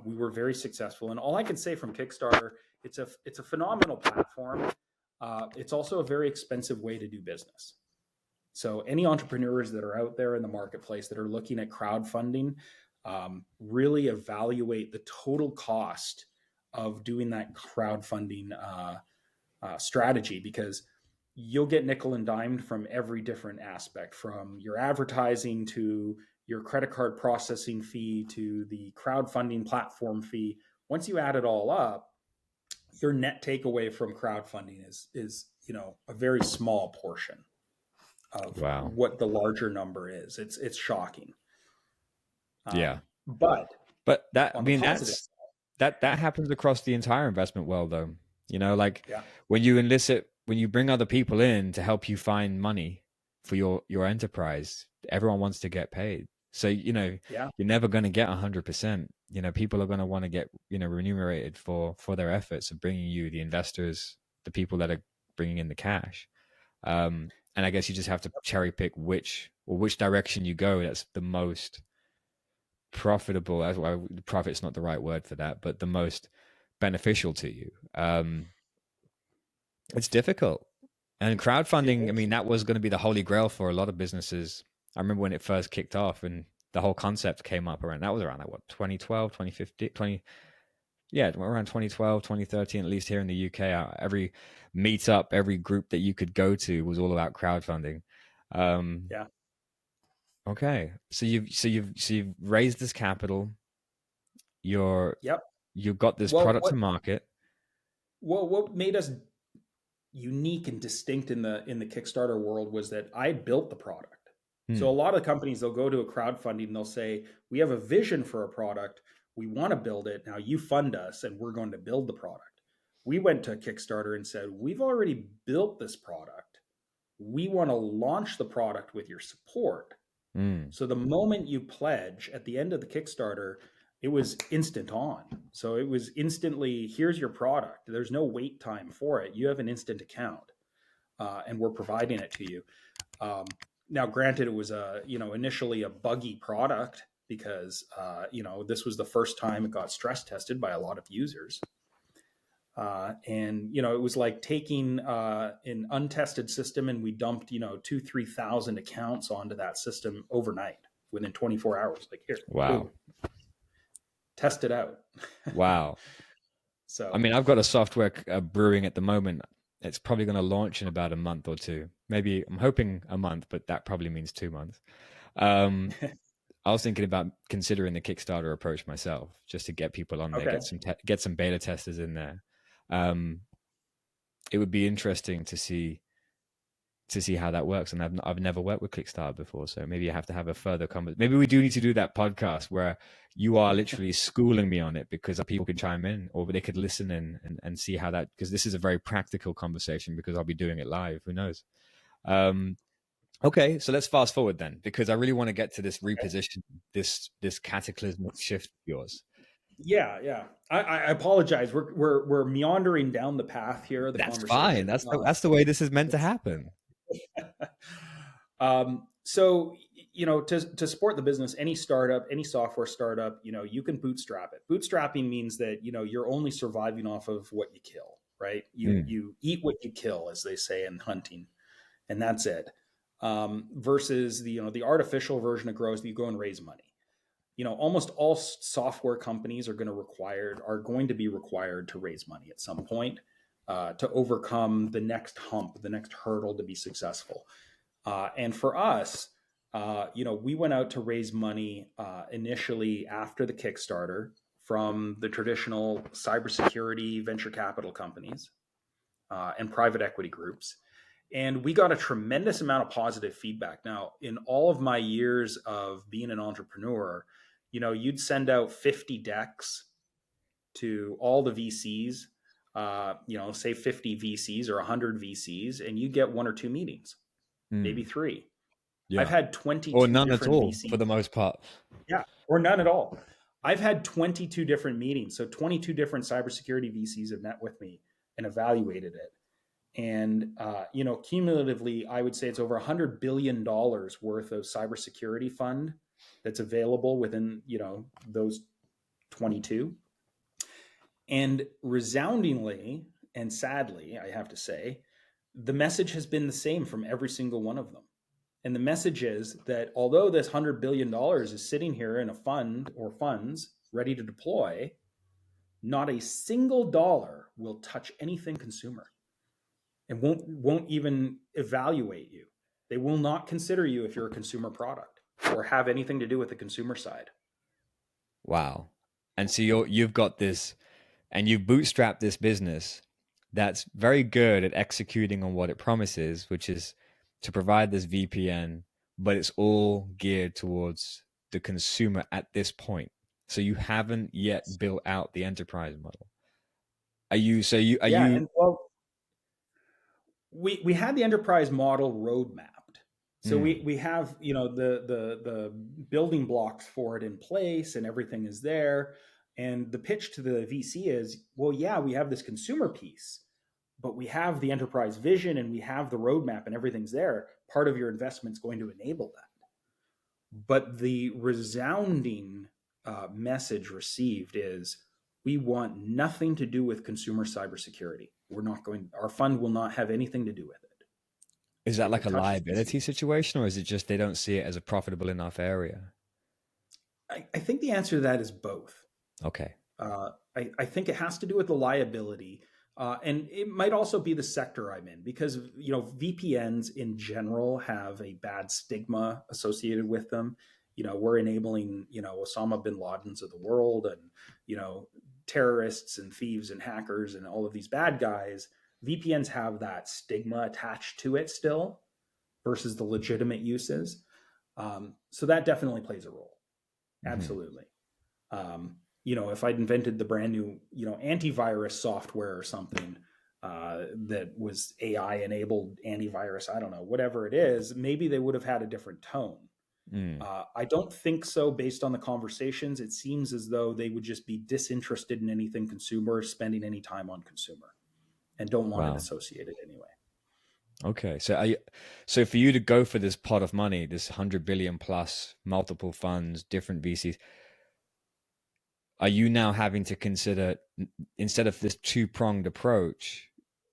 We were very successful. And all I can say from Kickstarter, it's a phenomenal platform. It's also a very expensive way to do business. So any entrepreneurs that are out there in the marketplace that are looking at crowdfunding, really evaluate the total cost of doing that crowdfunding strategy, because you'll get nickel and dimed from every different aspect, from your advertising to your credit card processing fee to the crowdfunding platform fee. Once you add it all up, your net takeaway from crowdfunding is a very small portion of Wow. what the larger number is. It's shocking. Yeah. But But on the positive side, that happens across the entire investment world, though. yeah, When you bring other people in to help you find money for your enterprise, everyone wants to get paid. So yeah, you're never going to get 100%. People are going to want to get remunerated for their efforts of bringing you the investors, the people that are bringing in the cash. And I guess you just have to cherry pick which direction you go. That's the most profitable. That's why profit's not the right word for that, but the most beneficial to you. It's difficult. And it crowdfunding, I is. mean, that was going to be the holy grail for a lot of businesses. I remember when it first kicked off and the whole concept came up around, that was around like what, 2012, 2015, yeah, around 2012, 2013, at least here in the UK. Every meetup, every group that you could go to was all about crowdfunding. Yeah. Okay. So you've raised this capital. You're Yep. you've got this Well, product to market. what made us unique and distinct in the Kickstarter world was that I built the product. So a Hmm. lot of companies, they'll go to a crowdfunding and they'll say, "We have a vision for a product. We want to build it. Now you fund us and we're going to build the product." We went to Kickstarter and said, "We've already built this product. We want to launch the product with your support." Hmm. So the moment you pledge at the end of the Kickstarter, it was instant on. So it was instantly, here's your product. There's no wait time for it. You have an instant account, and we're providing it to you. Um, Now, granted, it was initially a buggy product because this was the first time it got stress tested by a lot of users. And it was like taking an untested system, and we dumped 2,000-3,000 accounts onto that system overnight within 24 hours. Like, here, Wow. boom. test it out. Wow. I So mean, I've got a software brewing at the moment. It's probably going to launch in about a month or two. Maybe I'm hoping a month, but that probably means 2 months. Um, I was thinking about considering the Kickstarter approach myself, just to get people on there, okay. get some beta testers in there. Um, it would be interesting to see how that works. And I've never worked with Kickstarter before, so maybe I have to have a further conversation. Maybe we do need to do that podcast where you are literally schooling me on it, because people can chime in or they could listen in and see how that, because this is a very practical conversation, because I'll be doing it live. Who knows? Um, okay, so let's fast forward then, because I really want to get to this reposition, this cataclysmic shift of yours. Yeah, yeah. I apologize. We're meandering down the path here of the That's fine. conversation. That's the way this is meant to It's happen. so to support the business, any startup, any software startup, you can bootstrap it. Bootstrapping means that you're only surviving off of what you kill, right? You Mm, you eat what you kill, as they say in hunting, and that's it. Versus the artificial version of growth, you go and raise money. Almost all software companies are going to be required to raise money at some point, to overcome the next hump, the next hurdle to be successful. And for us, we went out to raise money initially after the Kickstarter from the traditional cybersecurity venture capital companies and private equity groups. And we got a tremendous amount of positive feedback. Now, in all of my years of being an entrepreneur, you'd send out 50 decks to all the VCs, say 50 VCs or 100 VCs, and you get one or two meetings, maybe mm, three. I've yeah. had Or 22 none at different all for VCs. the most part. Yeah, or none at all. I've had 22 different meetings. So 22 different cybersecurity VCs have met with me and evaluated it. And, cumulatively, I would say it's over $100 billion worth of cybersecurity fund that's available within, those 22. And resoundingly and sadly, I have to say, the message has been the same from every single one of them. And the message is that although this $100 billion is sitting here in a fund or funds ready to deploy, not a single dollar will touch anything consumer and won't even evaluate you. They will not consider you if you're a consumer product or have anything to do with the consumer side. Wow. And so you've got this, and you've bootstrapped this business that's very good at executing on what it promises, which is to provide this VPN, but it's all geared towards the consumer at this point. So you haven't yet built out the enterprise model. Are Yeah, you and well, we had the enterprise model roadmapped. So mm, we have the building blocks for it in place and everything is there. And the pitch to the VC is, well, yeah, we have this consumer piece, but we have the enterprise vision and we have the roadmap and everything's there. Part of your investment is going to enable that. But the resounding message received is, we want nothing to do with consumer cybersecurity. Our fund will not have anything to do with it. is that If like it a touches PC, liability situation, or is it just they don't see it as a profitable enough area? I think the answer to that is both. Okay. I think it has to do with the liability. And it might also be the sector I'm in, because VPNs in general have a bad stigma associated with them. We're enabling Osama bin Ladens of the world, and you know terrorists and thieves and hackers and all of these bad guys. VPNs have that stigma attached to it still, versus the legitimate uses. So that definitely plays a role. Hmm. Absolutely. If I'd invented the brand new, antivirus software or something that was AI enabled antivirus, I don't know, whatever it is, maybe they would have had a different tone. Mm. I don't think so based on the conversations. It seems as though they would just be disinterested in anything consumer, spending any time on consumer, and don't want it Wow. associated anyway. Okay. So for you to go for this pot of money, this 100 billion plus, multiple funds, different VCs, are you now having to consider, instead of this two-pronged approach,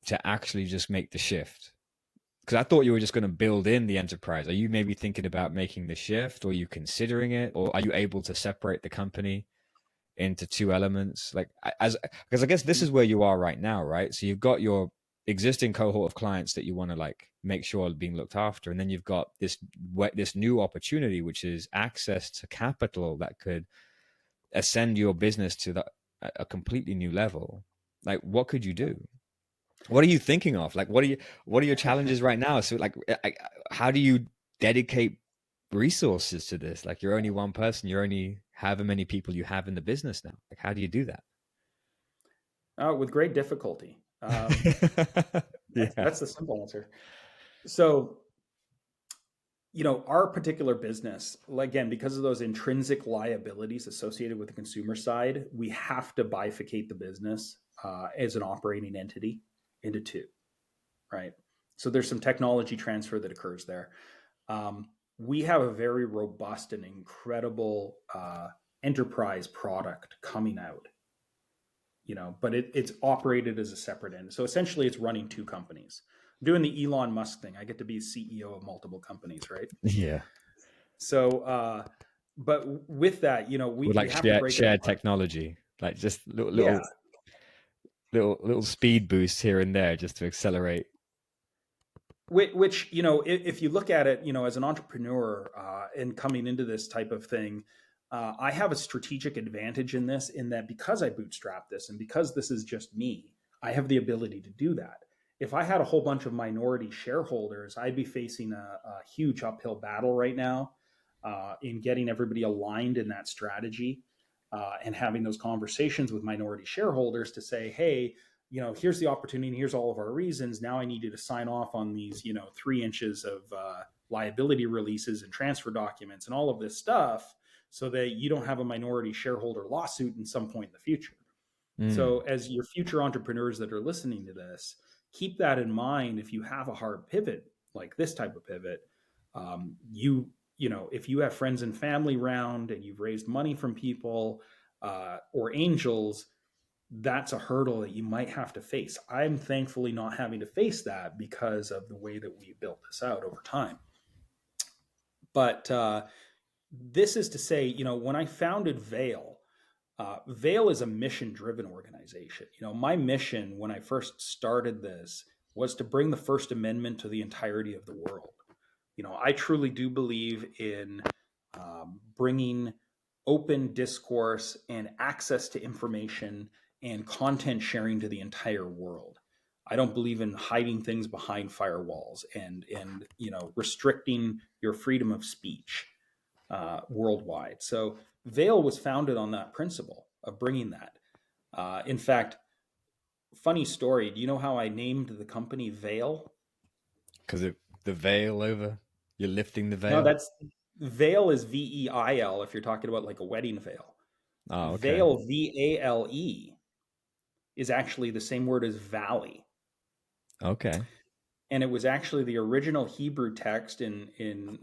to actually just make the shift? Because I thought you were just going to build in the enterprise. Are you maybe thinking about making the shift, or are you considering it, or are you able to separate the company into two elements? Like as because I guess this is where you are right now, right? So you've got your existing cohort of clients that you want to like make sure are being looked after, and then you've got this new opportunity, which is access to capital that could ascend your business to a completely new level. Like, what could you do? What are you thinking of? Like, what are your challenges right now? So, like, how do you dedicate resources to this? Like, you're only one person. You're only however many people you have in the business now. Like, how do you do that? With great difficulty. Yeah. That's the simple answer. So, our particular business, again, because of those intrinsic liabilities associated with the consumer side, we have to bifurcate the business as an operating entity into two, right? So there's some technology transfer that occurs there. We have a very robust and incredible enterprise product coming out, but it's operated as a separate end. So essentially, it's running two companies. I'm doing the Elon Musk thing. I get to be CEO of multiple companies, right? Yeah. So, but with that, With we like have to break it shared apart. technology, like just Yeah. little speed boosts here and there just to accelerate. Which, if you look at it, as an entrepreneur and coming into this type of thing, I have a strategic advantage in this, in that because I bootstrap this and because this is just me, I have the ability to do that. If I had a whole bunch of minority shareholders, I'd be facing a huge uphill battle right now in getting everybody aligned in that strategy and having those conversations with minority shareholders to say, hey, here's the opportunity, here's all of our reasons. Now I need you to sign off on these, 3 inches of liability releases and transfer documents and all of this stuff so that you don't have a minority shareholder lawsuit in some point in the future. Mm. So as your future entrepreneurs that are listening to this, keep that in mind. If you have a hard pivot, like this type of pivot, if you have friends and family around and you've raised money from people or angels, that's a hurdle that you might have to face. I'm thankfully not having to face that because of the way that we built this out over time. But this is to say, when I founded Vale, Vale is a mission-driven organization. My mission when I first started this was to bring the First Amendment to the entirety of the world. I truly do believe in bringing open discourse and access to information and content sharing to the entire world. I don't believe in hiding things behind firewalls and restricting your freedom of speech worldwide. So Vale was founded on that principle of bringing that. In fact, funny story. Do you know how I named the company Vale? Because the veil over, you're lifting the No, veil. that's Veil is Veil if you're talking about like a wedding veil. Oh, okay. Vale, Vale, is actually the same word as valley. Okay. And it was actually the original Hebrew text in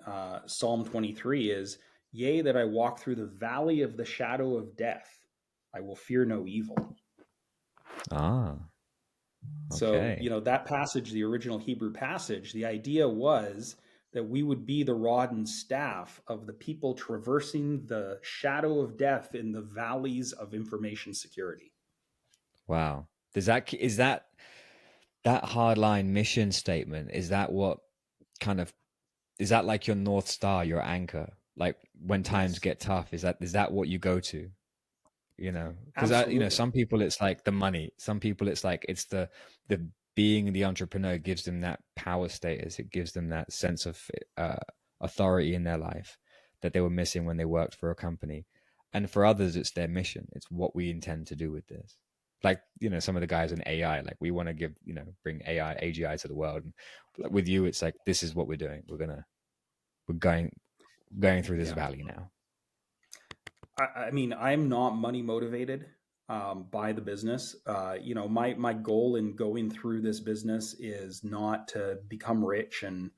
Psalm 23 is, yea, that I walk through the valley of the shadow of death, I will fear no evil. Ah, So, okay. that passage, the original Hebrew passage, the idea was that we would be the rod and staff of the people traversing the shadow of death in the valleys of information security. Wow. Is that hardline mission statement? Is that what kind of is that like your North Star, your anchor? Like when times Yes, get tough, is that what you go to? Because absolutely. some people it's like the money. Some people it's like it's the being the entrepreneur gives them that power status. It gives them that sense of authority in their life that they were missing when they worked for a company. And for others, it's their mission. It's what we intend to do with this. Like some of the guys in AI, like we want to bring AI AGI to the world. And like, with you, it's like this is what we're doing. We're going through this Yeah. valley now. I mean, I'm not money motivated by the business. My goal in going through this business is not to become rich and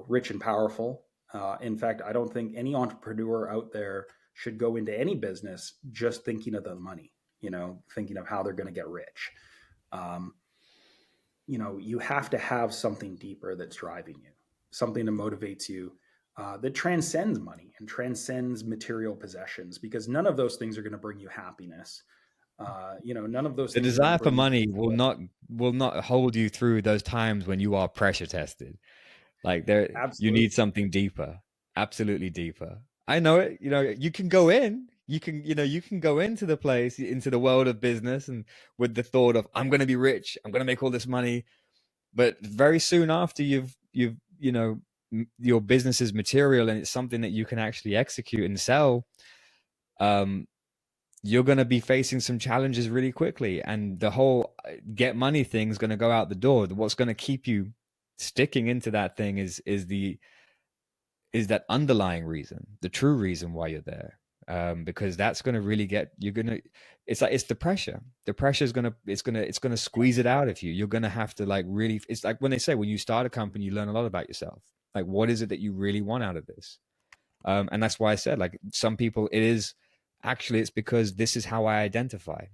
rich and powerful. In fact, I don't think any entrepreneur out there should go into any business just thinking of the money. Thinking of how they're going to get rich. Um, you have to have something deeper that's driving you, something that motivates you. that transcends money and transcends material possessions, because none of those things are going to bring you happiness. None of those The things are going to desire for bring you money joy. will not hold you through those times when you are pressure tested. Like there, you need Absolutely. something deeper, absolutely deeper. I know it. You can go in. You can go into the place, into the world of business, and with the thought of I'm going to be rich, I'm going to make all this money. But very soon after your business is material and it's something that you can actually execute and sell, um, you're going to be facing some challenges really quickly, and the whole get money thing is going to go out the door. What's going to keep you sticking into that thing is that underlying reason, the true reason why you're there. Because that's going to really get you're going to. It's like it's the pressure. The pressure is going to it's going to squeeze it out of you. You're going to have to like really. It's like when they say when you start a company, you learn a lot about yourself. Like what is it that you really want out of this? And that's why I said like some people it is actually it's because this is how I identify,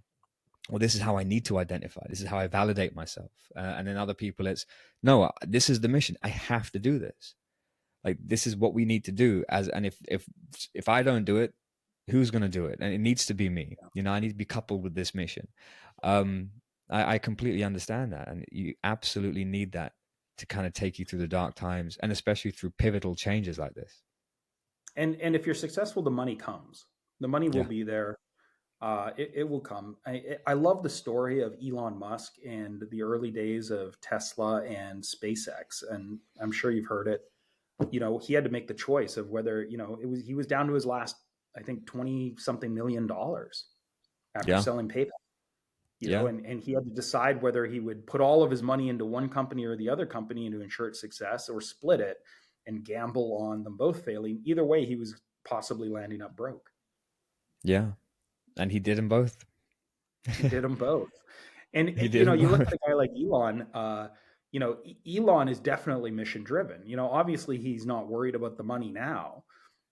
or this is how I need to identify. This is how I validate myself. And then other people, it's no, this is the mission. I have to do this. Like this is what we need to do. And if I don't do it, who's going to do it? And it needs to be me. I need to be coupled with this mission. Um, I completely understand that, and you absolutely need that to kind of take you through the dark times, and especially through pivotal changes like this. And if you're successful, the money comes. The money will Yeah, be there. It will come. I love the story of Elon Musk and the early days of Tesla and SpaceX, and I'm sure you've heard it. He had to make the choice of whether he was down to his last, I think, 20 something $1 million after yeah, selling PayPal. yeah, And he had to decide whether he would put all of his money into one company or the other company to ensure its success, or split it and gamble on them both failing. Either way, he was possibly landing up broke. yeah. And he did them both. He did them both. And He did them you look both. at a guy like Elon. Elon is definitely mission driven. Obviously he's not worried about the money now,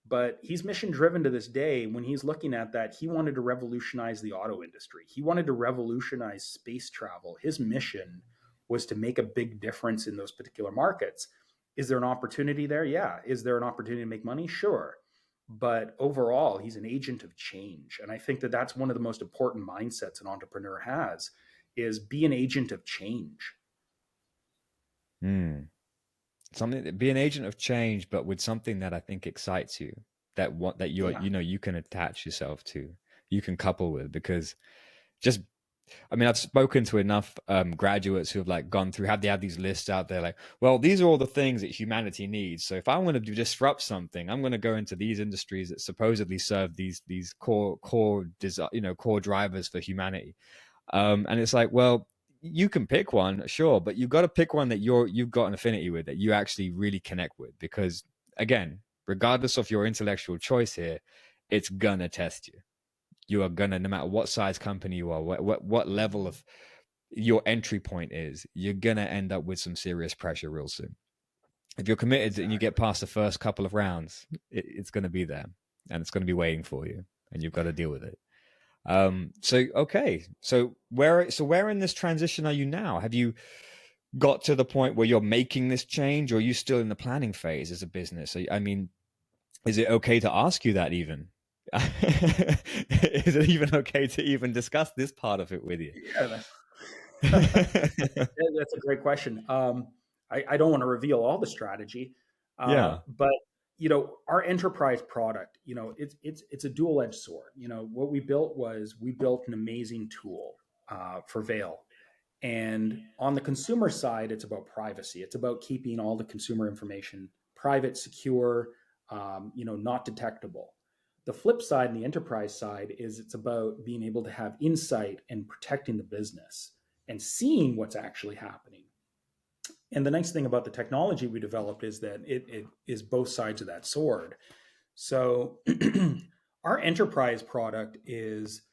but he's mission driven to this day. When he's looking at that, he wanted to revolutionize the auto industry. He wanted to revolutionize space travel. His mission was to make a big difference in those particular markets. Is there an opportunity there? Yeah. Is there an opportunity to make money? Sure. But overall, he's an agent of change. And I think that that's one of the most important mindsets an entrepreneur has, is be an agent of change. Hmm. Something be an agent of change, but with something that I think excites you, that Yeah. you can attach yourself to, you can couple with, because just I mean I've spoken to enough graduates who have like gone through have they have these lists out there like, well, these are all the things that humanity needs, so if I want to disrupt something, I'm going to go into these industries that supposedly serve these core drivers for humanity. And it's like, well, you can pick one, sure, but you've got to pick one that you've got an affinity with, that you actually really connect with, because again, regardless of your intellectual choice here, it's gonna test you. You are gonna, no matter what size company you are, what level of your entry point is, you're gonna end up with some serious pressure real soon. If you're committed and you get Exactly. past the first couple of rounds, it's gonna be there, and it's gonna be waiting for you, and you've got to deal with it. So okay, so where in this transition are you now? Have you got to the point where you're making this change, or are you still in the planning phase as a business? I mean, is it okay to ask you that even? Is it even okay to even discuss this part of it with you? Yeah. That's a great question. I don't want to reveal all the strategy, Yeah. but our enterprise product, it's a dual edged sword. What we built an amazing tool for Vale. And on the consumer side, it's about privacy. It's about keeping all the consumer information private, secure, not detectable. The flip side and the enterprise side is it's about being able to have insight and protecting the business and seeing what's actually happening. And the nice thing about the technology we developed is that it is both sides of that sword. So our enterprise product is,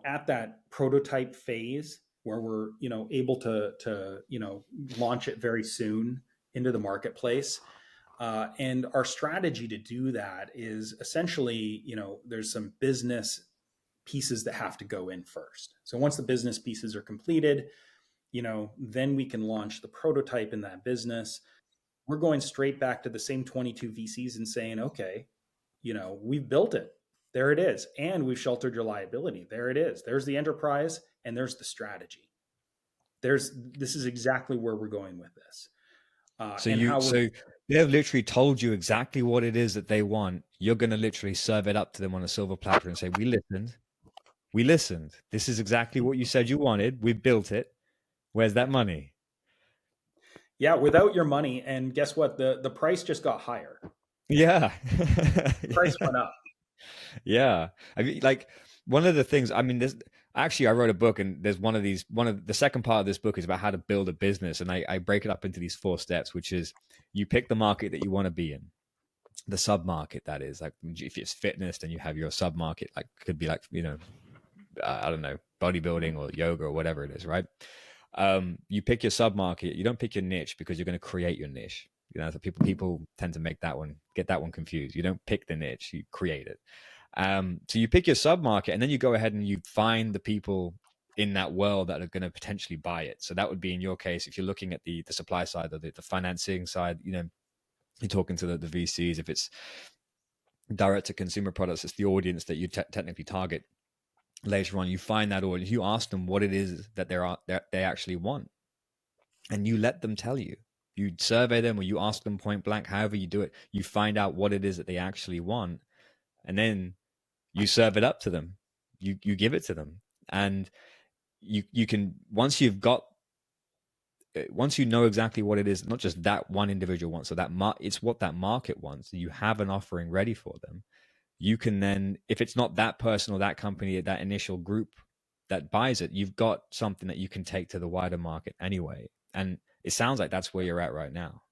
at that prototype phase where we're, able to launch it very soon into the marketplace. And our strategy to do that is essentially, there's some business pieces that have to go in first. So once the business pieces are completed, then we can launch the prototype in that business. we're going straight back to the same 22 VCs and saying, okay, we've built it. There it is. And we've sheltered your liability. There it is. There's the enterprise and there's the strategy. This is exactly where we're going with this. And how we're, So they've literally told you exactly what it is that they want. You're going to literally serve it up to them on a silver platter and say, we listened. We listened. This is exactly what you said you wanted. We built it. Where's that money? yeah, without your money. And guess what? The price just got higher. Yeah. The price went up. Yeah. I mean, like one of the things, I mean, I wrote a book and there's one of the second part of this book is about how to build a business. And I break it up into these 4 steps, which is you pick the market that you want to be in, the sub market. That is like, if it's fitness, then you have your sub market, like could be like, I don't know, bodybuilding or yoga or whatever it is. Right. You pick your sub market. You don't pick your niche because you're going to create your niche. So people tend to get that one confused. You don't pick the niche, you create it. So you pick your sub market, and then you go ahead and you find the people in that world that are going to potentially buy it. So that would be in your case, if you're looking at the supply side or the financing side, you're talking to the VCs. If it's direct to consumer products, it's the audience that you technically target. Later on, you find that audience, you ask them what it is that they actually want, and you let them tell you. You survey them or you ask them point blank, however you do it, you find out what it is that they actually want, and then you serve it up to them. You give it to them, and you can, once you know exactly what it is, not just that one individual wants, so it's what that market wants. You have an offering ready for them. You can then, if it's not that person or that company, that initial group that buys it, you've got something that you can take to the wider market anyway. And it sounds like that's where you're at right now.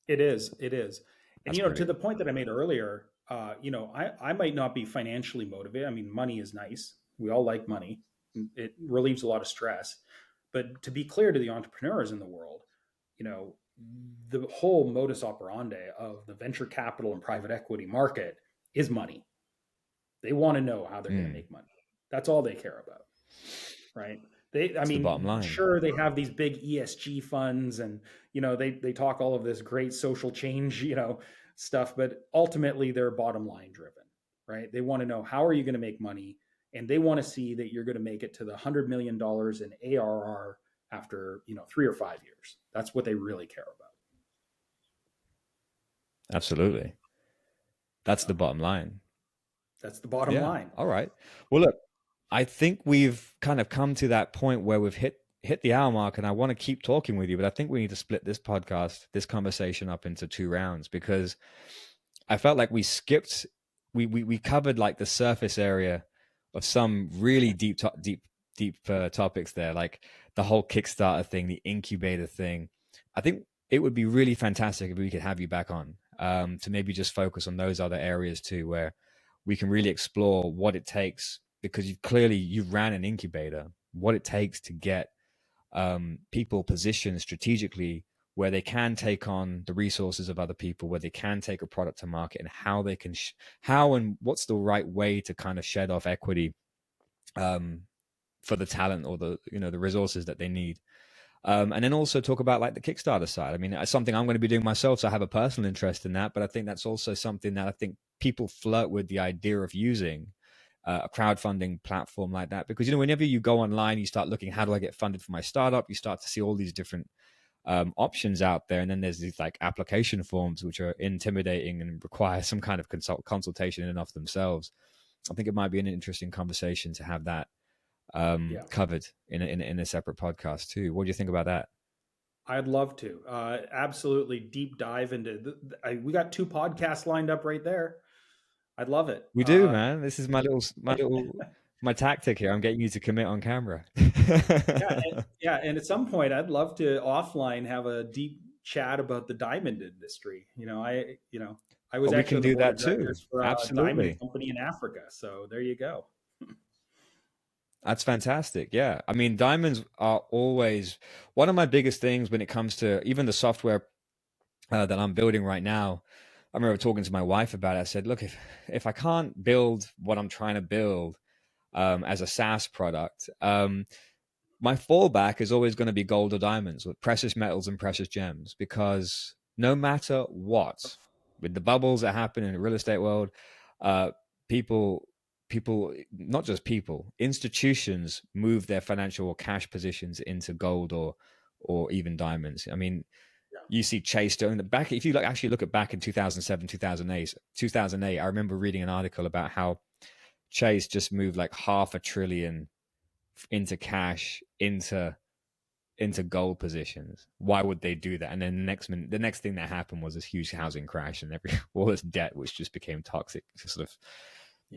It is. It is. And, That's to the brilliant. point that I made earlier, I might not be financially motivated. I mean, money is nice. We all like money. It relieves a lot of stress. But to be clear to the entrepreneurs in the world, you know, the whole modus operandi of the venture capital and private equity market is money. They want to know how they're going to Mm, make money. That's all they care about, right? I it's the bottom mean, line. sure, they have these big ESG funds, and they talk all of this great social change, stuff, but ultimately they're bottom line driven, right? They want to know how are you going to make money, and they want to see that you're going to make it to the $100 million in ARR after 3 or 5 years. That's what they really care about. Absolutely. That's the So bottom line. that's the bottom Yeah. line. All right. Well, look, I think we've kind of come to that point where we've hit the hour mark, and I want to keep talking with you, but I think we need to split this conversation up into 2 rounds, because I felt like we covered like the surface area of some really deep topics there, like the whole Kickstarter thing, the incubator thing. I think it would be really fantastic if we could have you back on, to maybe just focus on those other areas too, where we can really explore what it takes, because you've ran an incubator, what it takes to get people positioned strategically where they can take on the resources of other people, where they can take a product to market, and how they can how and what's the right way to kind of shed off equity, for the talent or the resources that they need. And then also talk about like the Kickstarter side. I mean, it's something I'm going to be doing myself, so I have a personal interest in that. But I think that's also something that I think people flirt with the idea of using a crowdfunding platform like that, because whenever you go online, you start looking, how do I get funded for my startup? You start to see all these different options out there, and then there's these like application forms which are intimidating and require some kind of consultation in and of themselves. I think it might be an interesting conversation to have that Yeah, covered in a separate podcast too. What do you think about that? I'd love to. Absolutely deep dive into. We got 2 podcasts lined up right there. I'd love it. We do, man. This is my tactic here. I'm getting you to commit on camera. Yeah, yeah, and at some point, I'd love to offline have a deep chat about the diamond industry. I was Oh, we actually can on the do board that of too. directors for a diamond Absolutely. company in Africa. So there you go. That's fantastic. Yeah. I mean, diamonds are always one of my biggest things when it comes to even the software that I'm building right now. I remember talking to my wife about it. I said, look, if I can't build what I'm trying to build as a SaaS product, my fallback is always going to be gold or diamonds, with precious metals and precious gems, because no matter what, with the bubbles that happen in the real estate world, uh, people, not just people, institutions move their financial or cash positions into gold or even diamonds. I mean, Yeah. you see Chase doing the back. If you actually look at back in 2007, 2008, I remember reading an article about how Chase just moved like $500 billion into cash into gold positions. Why would they do that? And then the next thing that happened was this huge housing crash, and all this debt, which just became toxic, sort of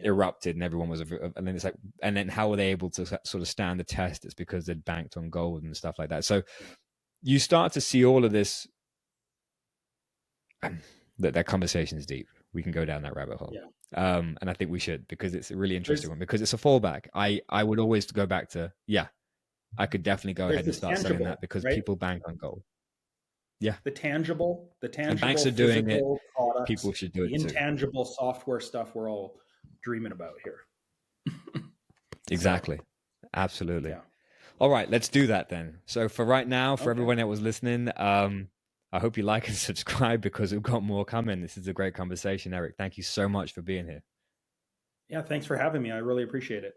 erupted, and everyone was. And then it's like, and then how were they able to sort of stand the test? It's because they'd banked on gold and stuff like that. So you start to see all of this. That conversation is deep. We can go down that rabbit hole. Yeah. And I think we should, because it's a really interesting There's one, because it's a fallback. I would always go back to, I could definitely go there's ahead the and start selling tangible, that because right? people bank on gold. Yeah. The And banks tangible are doing it. physical People products, should do the it too. intangible software stuff we're all dreaming about here. Exactly. So, absolutely. Yeah. All right, let's do that then. So for right now, for everyone that was listening, I hope you like and subscribe because we've got more coming. This is a great conversation, Eric. Thank you so much for being here. Yeah. Thanks for having me. I really appreciate it.